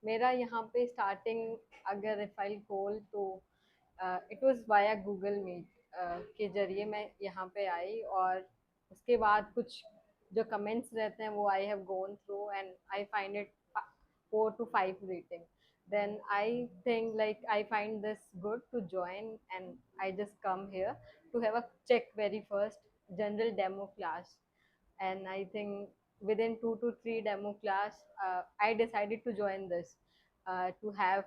मेरा यहाँ पे स्टार्टिंग, अगर इफ आई कॉल तो it was via Google Meet के जरिए मैं यहाँ पे आई। और उसके बाद कुछ जो कमेंट्स रहते हैं वो I have gone through and I find it 4 to 5 rating. then I think like I find this good to join, and I just come here to have a check very first general demo class. And I think within 2 to 3 demo class, I decided to join this to have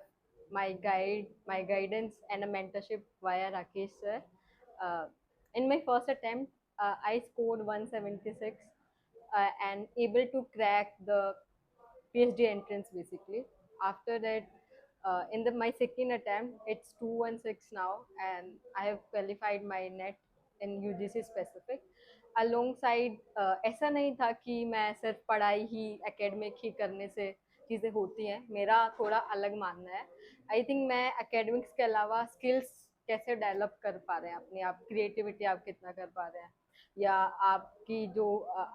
my guidance and a mentorship via Rakesh sir. uh, in my first attempt, I scored 176 and able to crack the PhD entrance basically. After that, in my second attempt, it's 216 now, and I have qualified my net in UGC specific. Alongside, ऐसा नहीं था कि मैं सिर्फ पढ़ाई ही academic ही करने से चीज़ें होती हैं। मेरा थोड़ा अलग मानना है। आई थिंक मैं एकेडमिक्स के अलावा स्किल्स कैसे डेवलप कर पा रहे हैं अपनी आप, क्रिएटिविटी आप कितना कर पा रहे हैं, या आपकी जो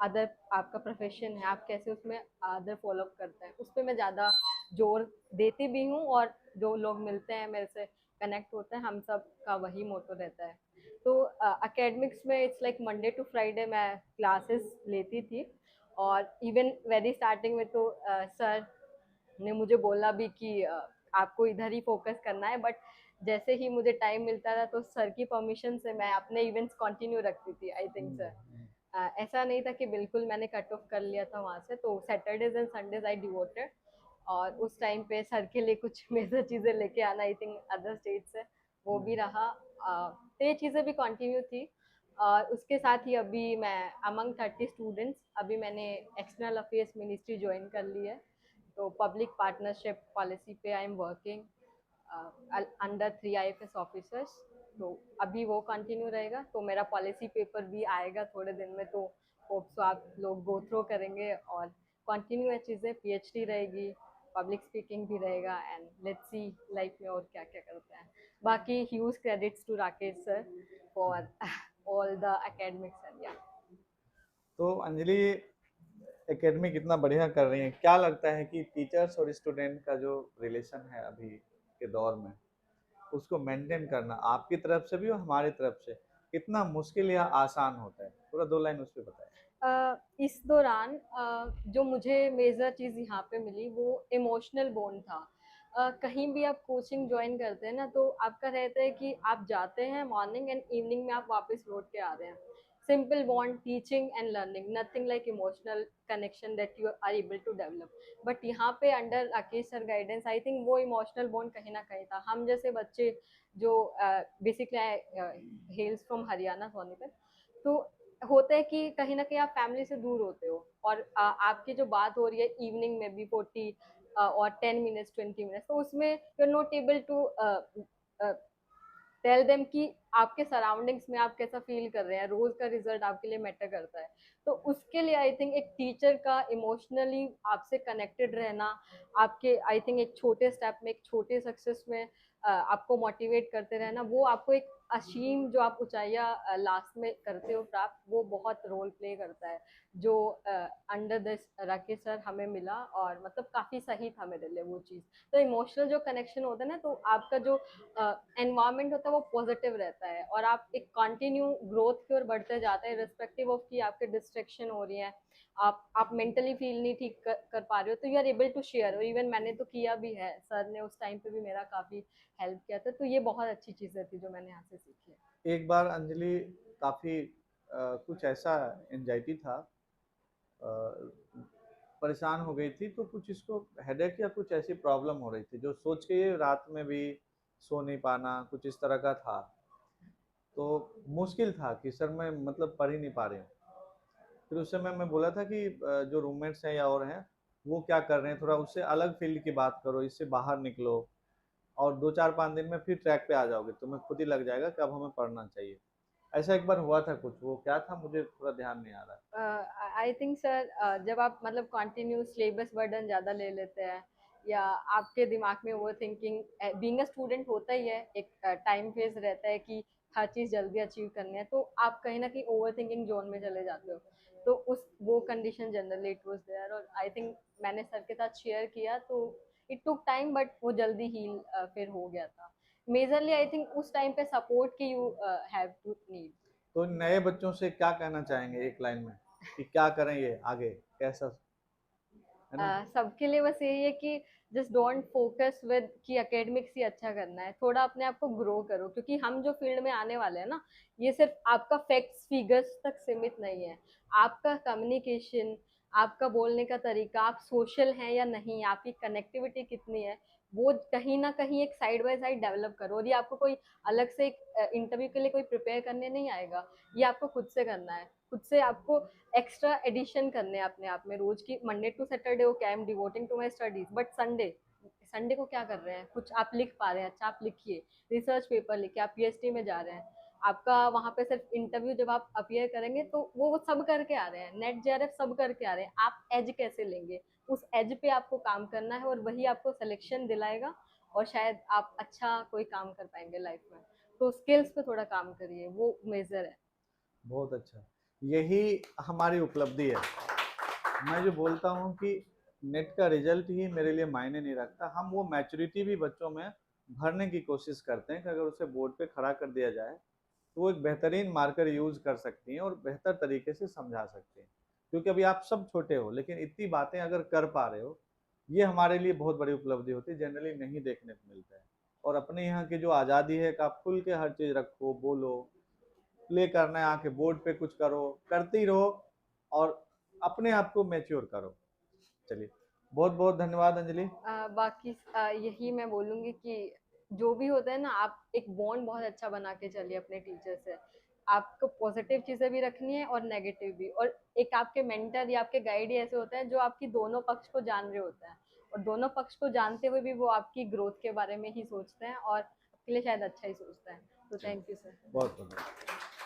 अदर आपका प्रोफेशन है आप कैसे उसमें अदर फॉलो अप करते हैं, उस पर मैं ज़्यादा जोर देती भी हूँ। और जो लोग मिलते हैं मेरे से कनेक्ट होते हैं, हम सब का वही मोटो रहता है। तो एकेडमिक्स में it's like Monday to Friday मैं क्लासेस लेती थी। और इवन वेरी स्टार्टिंग में तो सर ने मुझे बोला भी कि आपको इधर ही फोकस करना है। बट जैसे ही मुझे टाइम मिलता था तो सर की परमिशन से मैं अपने इवेंट्स कंटिन्यू रखती थी। आई थिंक सर ऐसा नहीं था कि बिल्कुल मैंने कट ऑफ कर लिया था वहाँ से। तो Saturdays and Sundays I devoted, और उस टाइम पे सर के लिए कुछ मेजर चीज़ें लेके आना, आई थिंक अदर स्टेट से, वो भी रहा। तो ये चीज़ें भी कंटिन्यू थी। और उसके साथ ही अभी मैं अमंग 30 स्टूडेंट्स, अभी मैंने एक्सटर्नल अफेयर्स मिनिस्ट्री ज्वाइन कर ली है। तो पब्लिक पार्टनरशिप पॉलिसी पे I am working under 3 IFS officers. तो अभी वो कंटिन्यू रहेगा। तो मेरा पॉलिसी पेपर भी आएगा थोड़े दिन में, तो होप सो आप लोग गो थ्रो करेंगे। और कंटिन्यू है चीज़ें, PhD रहेगी, पब्लिक स्पीकिंग भी रहेगा, एंड लेट्स सी लाइफ में और क्या क्या करते हैं। बाकी huge credits to Rakesh sir for all the academics and yeah. तो अंजलि एकेडमी कितना बढ़िया कर रही है। क्या लगता है कि टीचर्स और स्टूडेंट का जो रिलेशन है अभी के दौर में, उसको मेंटेन करना आपकी तरफ से भी और हमारी तरफ से कितना मुश्किल या आसान होता है? पूरा 2 लाइन उस पर बताएं। इस दौरान जो मुझे मेजर चीज़ यहाँ पे मिली वो इमोशनल बॉन्ड था। कहीं भी आप कोचिंग ज्वाइन करते हैं ना, तो आपका रहता है कि आप जाते हैं मॉर्निंग एंड इवनिंग में आप वापस लौट के आ रहे हैं। Simple bond, teaching and learning, nothing like emotional connection that you are able to develop. But यहाँ पे under Rakesh sir guidance I think वो इमोशनल बॉन्ड कहीं ना कहीं था। हम जैसे बच्चे जो basically hails from Haryana Sonipat, तो होता है कि कहीं ना कहीं आप फैमिली से दूर होते हो। और आपकी जो बात हो रही है इवनिंग में भी 40 और 10 मिनट्स 20 मिनट्स, तो उसमें you are not able to tell them कि आपके सराउंडिंग्स में आप कैसा फील कर रहे हैं। रोज का रिजल्ट आपके लिए मैटर करता है। तो उसके लिए आई थिंक एक टीचर का इमोशनली आपसे कनेक्टेड रहना, आपके आई थिंक एक छोटे स्टेप में, एक छोटे सक्सेस में आपको मोटिवेट करते रहना, वो आपको एक असीम जो आप ऊंचाइयां लास्ट में करते हो प्राप्त, वो बहुत रोल प्ले करता है। जो अंडर दिस राकेश सर हमें मिला, और मतलब काफी सही था मेरे लिए वो चीज़। तो इमोशनल जो कनेक्शन होता है ना, तो आपका जो एनवायरनमेंट होता है वो पॉजिटिव रहता है, और आप एक कंटिन्यू ग्रोथ की ओर बढ़ते जाते हैं, रिस्पेक्टिव ऑफ कि आपके डिस्ट्रैक्शन हो रही है, आप मेंटली फील नहीं ठीक कर पा रहे हो, तो you are able to share. और इवन मैंने तो किया भी है, सर ने उस टाइम पे भी मेरा काफ़ी हेल्प किया था। तो ये बहुत अच्छी चीज़ें थी जो मैंने यहाँ से सीखी है। एक बार अंजलि काफ़ी कुछ ऐसा एंजाइटी था, अ, परेशान हो गई थी, तो कुछ इसको हेडेक या कुछ ऐसी प्रॉब्लम हो रही थी जो सोच के रात में भी सो नहीं पाना, कुछ इस तरह का था। तो मुश्किल था कि सर मैं मतलब पढ़ ही नहीं पा रही हूँ। फिर उस समय मैं बोला था कि जो रूममेट्स हैं या और हैं वो क्या कर रहे हैं, थोड़ा उससे अलग फील्ड की बात करो, इससे बाहर निकलो, और 2 4 5 दिन में फिर ट्रैक पे आ जाओगे, तुम्हें खुद ही लग जाएगा कि अब हमें पढ़ना चाहिए। ऐसा एक बार हुआ था कुछ, वो क्या था मुझे पूरा ध्यान नहीं आ रहा। आई थिंक सर जब आप मतलब कंटिन्यू सिलेबस बर्डन ज़्यादा ले लेते हैं, या आपके दिमाग में over thinking, being a student होता ही है, एक टाइम फेज रहता है कि हर चीज़ जल्दी अचीव करनी है, तो आप कहीं ना कहीं ओवर थिंकिंग जोन में चले जाते हो। तो उस वो condition generally it was there, और आई थिंक मैंने सर के साथ शेयर किया, तो इट टुक टाइम बट वो जल्दी हील फिर हो गया था। मेजरली आई थिंक उस टाइम पे सपोर्ट की यू हैव टू नीड। तो नए बच्चों से क्या कहना चाहेंगे एक लाइन में कि क्या करें ये आगे, कैसा, है ना? सबके लिए बस यही है कि जस्ट डोंट फोकस विद कि एकेडमिक्स ही अच्छा करना है, थोड़ा अपने आप को ग्रो करो, क्योंकि हम जो फील्ड में आने वाले हैं ना, ये सिर्फ आपका फैक्ट्स फिगर्स तक सीमित नहीं है। आपका कम्युनिकेशन, आपका बोलने का तरीका, आप सोशल हैं या नहीं, आपकी कनेक्टिविटी कितनी है, वो कहीं ना कहीं एक साइड बाय साइड डेवलप करो। और ये आपको कोई अलग से एक इंटरव्यू के लिए कोई प्रिपेयर करने नहीं आएगा, ये आपको खुद से करना है। खुद से आपको एक्स्ट्रा एडिशन करने हैं अपने आप में रोज की। Monday to Saturday okay I am devoting to my studies, but Sunday, Sunday को क्या कर रहे हैं, कुछ आप लिख पा रहे हैं, अच्छा आप लिखिए, रिसर्च पेपर लिखिए, आप पीएचडी में जा रहे हैं, आपका वहां पे सिर्फ इंटरव्यू जब आप अपीयर करेंगे तो वो सब करके आ रहे हैं, नेट जेआरएफ सब करके आ रहे हैं, आप एज कैसे लेंगे, उस एज पे आपको काम करना है और वही आपको सिलेक्शन दिलाएगा और शायद आप अच्छा कोई काम कर पाएंगे लाइफ में। तो स्किल्स पे थोड़ा काम करिए, वो मेजर है। बहुत अच्छा, यही हमारी उपलब्धि है। मैं जो बोलता हूँ कि नेट का रिजल्ट ही मेरे लिए मायने नहीं रखता, हम वो मैच्योरिटी भी बच्चों में भरने की कोशिश करते हैं कि अगर उसे बोर्ड पे खड़ा कर दिया जाए तो वो एक बेहतरीन मार्कर यूज कर सकती हैं और बेहतर तरीके से समझा सकते हैं। क्योंकि अभी आप सब छोटे हो लेकिन इतनी बातें अगर कर पा रहे हो, ये हमारे लिए बहुत बड़ी उपलब्धि होती है, जनरली नहीं देखने को मिलता है। और अपने यहाँ की जो आज़ादी है कि आप खुल के हर चीज़ रखो, बोलो, प्ले करना है आके बोर्ड पे कुछ करो, करते ही रहो और अपने आप को मैच्योर करो। चलिए, बहुत बहुत धन्यवाद अंजलि। बाकी यही मैं बोलूंगी कि जो भी होता है ना, आप एक बॉन्ड बहुत अच्छा बना के चलिए अपने टीचर से। आपको पॉजिटिव चीजें भी रखनी है और नेगेटिव भी, और एक आपके मेंटर या आपके गाइड ही ऐसे होते हैं जो आपकी दोनों पक्ष को जान रहे होते हैं, और दोनों पक्ष को जानते हुए भी वो आपकी ग्रोथ के बारे में ही सोचते हैं और आपके लिए शायद अच्छा ही सोचते हैं। तो चलिए, थैंक यू सर। बहुत बहुत